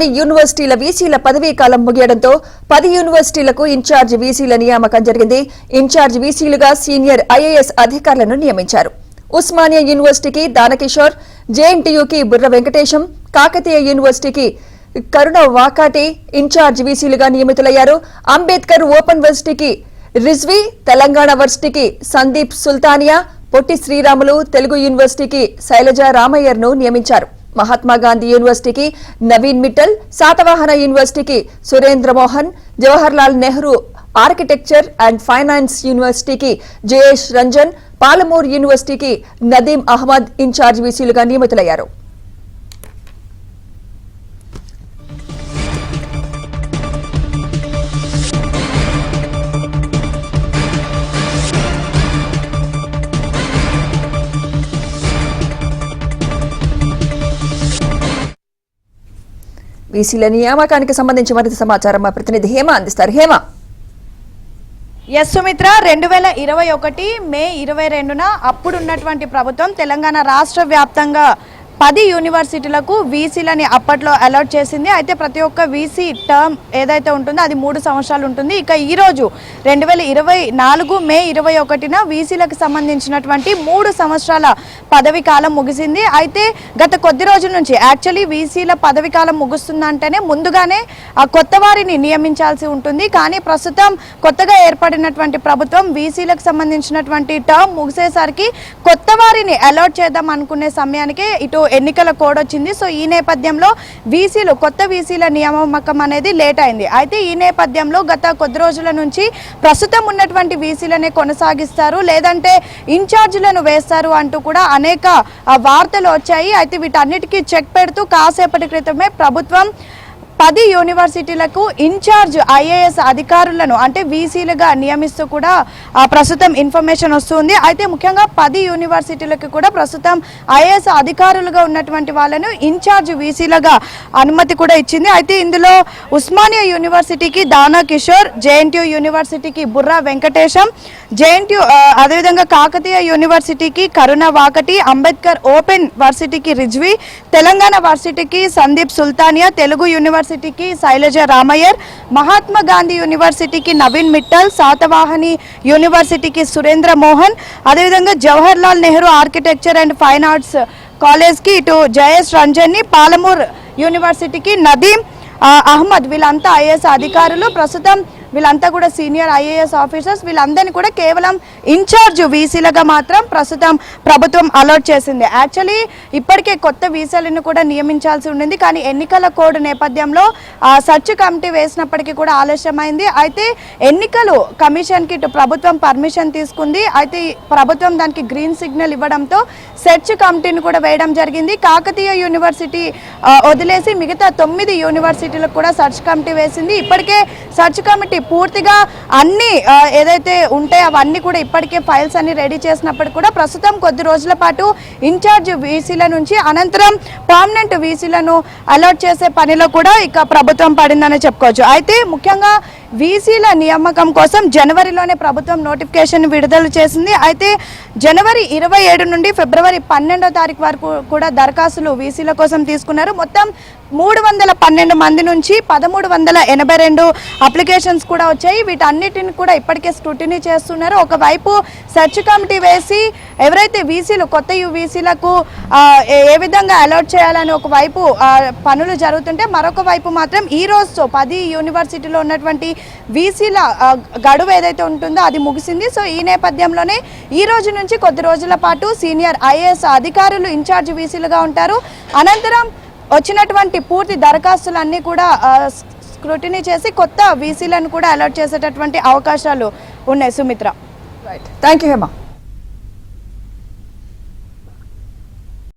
రాష్ట్రంలోని యూనివర్సిటీల వీసీల పదవీ కాలం ముగియడంతో 10 యూనివర్సిటీలకు ఇన్ఛార్జ్ వీసీల నియామకం జరిగింది. ఇన్ఛార్జ్ వీసీలుగా సీనియర్ ఐఏఎస్ అధికారులను నియమించారు. ఉస్మానియా యూనివర్సిటీకి దానకిషోర్, జేఎన్టీయూకి బుర్ర వెంకటేశం, కాకతీయ యూనివర్సిటీకి కరుణ వాకాటి ఇన్ఛార్జ్ వీసీలుగా నియమితులయ్యారు. అంబేద్కర్ ఓపెన్ వర్సిటీకి రిజ్వీ, తెలంగాణ వర్సిటీకి సందీప్ సుల్తానియా, పొట్టి శ్రీరాములు తెలుగు యూనివర్సిటీకి శైలజ రామయ్యర్ను నియమించారు. మహాత్మాగాంధీ యూనివర్సిటీకి నవీన్ మిట్టల్, శాతవాహన యూనివర్సిటీకి Surendra Mohan, Jawaharlal Nehru architecture and finance యూనివర్సిటీకి జయేష్ రంజన్, పాలమూరు యూనివర్సిటీకి నదీం అహ్మద్ ఇన్ఛార్జ్ వీసీలుగా నియమితులయ్యారు. వీసీల నియామకానికి సంబంధించి మరింత సమాచారం మా ప్రతినిధి హేమ అందిస్తారు. హేమ. ఎస్ సుమిత్ర, 2021 మే 22న అప్పుడున్నటువంటి ప్రభుత్వం తెలంగాణ రాష్ట్ర వ్యాప్తంగా 10 యూనివర్సిటీలకు వీసీలని అప్పట్లో అలాట్ చేసింది. అయితే ప్రతి ఒక్క వీసీ టర్మ్ ఏదైతే ఉంటుందో అది 3 సంవత్సరాలు ఉంటుంది. ఇక ఈరోజు 2024 మే 21న వీసీలకు సంబంధించినటువంటి 3 సంవత్సరాల పదవి కాలం ముగిసింది. అయితే గత కొద్ది రోజుల నుంచి యాక్చువల్లీ వీసీల పదవి కాలం ముగుస్తుందంటేనే ముందుగానే కొత్త వారిని నియమించాల్సి ఉంటుంది. కానీ ప్రస్తుతం కొత్తగా ఏర్పడినటువంటి ప్రభుత్వం వీసీలకు సంబంధించినటువంటి టర్మ్ ముగిసేసరికి కొత్త వారిని అలాట్ చేద్దాం అనుకునే సమయానికి ఇటు ఎన్నికల కోడ్ వచ్చింది. సో ఈ నేపథ్యంలో కొత్త వీసీల నియామకం అనేది లేట్ అయింది. అయితే ఈ నేపథ్యంలో గత కొద్ది రోజుల నుంచి ప్రస్తుతం ఉన్నటువంటి వీసీలనే కొనసాగిస్తారు, లేదంటే ఇన్ఛార్జీలను వేస్తారు అంటూ కూడా అనేక వార్తలు వచ్చాయి. అయితే వీటన్నిటికీ చెక్ పెడుతూ కాసేపటి క్రితమే ప్రభుత్వం 10 యూనివర్సిటీలకు ఇన్ఛార్జ్ ఐఏఎస్ అధికారులను అంటే వీసీలుగా నియమిస్తూ కూడా ప్రస్తుతం ఇన్ఫర్మేషన్ వస్తుంది. అయితే ముఖ్యంగా 10 యూనివర్సిటీలకు కూడా ప్రస్తుతం ఐఏఎస్ అధికారులుగా ఉన్నటువంటి వాళ్ళను ఇన్ఛార్జ్ వీసీలుగా అనుమతి కూడా ఇచ్చింది. అయితే ఇందులో ఉస్మానియా యూనివర్సిటీకి దానా కిషోర్, జేఎన్టీయూ యూనివర్సిటీకి బుర్రా వెంకటేశం, జేఎన్టీయూ అదేవిధంగా కాకతీయ యూనివర్సిటీకి కరుణ వాకటి, అంబేద్కర్ ఓపెన్ వర్సిటీకి రిజ్వీ, తెలంగాణ వర్సిటీకి సందీప్ సుల్తానియా, తెలుగు యూనివర్సిటీకి శైలజ రామయ్యర్, మహాత్మా గాంధీ యూనివర్సిటీకి నవీన్ మిట్టల్, శాతవాహని యూనివర్సిటీకి సురేంద్ర మోహన్, అదేవిధంగా Jawaharlal Nehru architecture and fine arts కాలేజ్కి ఇటు జయేష్ రంజన్ని, పాలమూరు యూనివర్సిటీకి నదీం అహ్మద్ వీళ్ళంతా ఐఏఎస్ అధికారులు. ప్రస్తుతం వీళ్ళంతా కూడా సీనియర్ ఐఏఎస్ ఆఫీసర్స్. వీళ్ళందరినీ కూడా కేవలం ఇన్ఛార్జ్ వీసీలుగా మాత్రం ప్రస్తుతం ప్రభుత్వం అలాట్ చేసింది. యాక్చువల్లీ ఇప్పటికే కొత్త వీసీలను కూడా నియమించాల్సి ఉండింది, కానీ ఎన్నికల కోడ్ నేపథ్యంలో సర్చ్ కమిటీ వేసినప్పటికీ కూడా ఆలస్యమైంది. అయితే ఎన్నికలు కమిషన్కి ఇటు ప్రభుత్వం పర్మిషన్ తీసుకుంది. అయితే ప్రభుత్వం దానికి గ్రీన్ సిగ్నల్ ఇవ్వడంతో సెర్చ్ కమిటీని కూడా వేయడం జరిగింది. కాకతీయ యూనివర్సిటీ వదిలేసి మిగతా 9 యూనివర్సిటీలకు కూడా సర్చ్ కమిటీ వేసింది. ఇప్పటికే సర్చ్ కమిటీ పూర్తిగా అన్ని ఏదైతే ఉంటాయో అవన్నీ కూడా ఇప్పటికే ఫైల్స్ అన్ని రెడీ చేసినప్పటికీ కూడా ప్రస్తుతం కొద్ది రోజుల పాటు ఇన్ఛార్జ్ వీసీల నుంచి అనంతరం పర్మనెంట్ వీసీలను అలాట్ చేసే పనిలో కూడా ఇక ప్రభుత్వం పడిందని చెప్పుకోవచ్చు. అయితే ముఖ్యంగా వీసీల నియామకం కోసం జనవరిలోనే ప్రభుత్వం నోటిఫికేషన్ విడుదల చేసింది. అయితే జనవరి 27 నుండి ఫిబ్రవరి 12వ తారీఖు వరకు కూడా దరఖాస్తులు వీసీల కోసం తీసుకున్నారు. మొత్తం 312 మంది నుంచి 1382 అప్లికేషన్స్ కూడా వచ్చాయి. వీటన్నిటిని కూడా ఇప్పటికే స్క్రూటినీ చేస్తున్నారు. ఒకవైపు సెర్చ్ కమిటీ వేసి ఎవరైతే వీసీలు కొత్త వీసీలకు ఏ విధంగా అలాట్ చేయాలని ఒకవైపు పనులు జరుగుతుంటే మరొక వైపు మాత్రం ఈ రోజుతో 10 యూనివర్సిటీలో ఉన్నటువంటి వీసీల గడువు ఏదైతే ఉంటుందో అది ముగిసింది. సో ఈ నేపథ్యంలోనే ఈ రోజు నుంచి కొద్ది రోజుల పాటు సీనియర్ ఐఏఎస్ అధికారులు ఇన్ఛార్జ్ వీసీలుగా ఉంటారు. అనంతరం వచ్చినటువంటి పూర్తి దరఖాస్తులన్నీ కూడా స్క్రూటినీ చేసి కొత్త వీసీలను కూడా అలాట్ చేసేటటువంటి అవకాశాలు ఉన్నాయి. సుమిత్ర. Thank you Hema.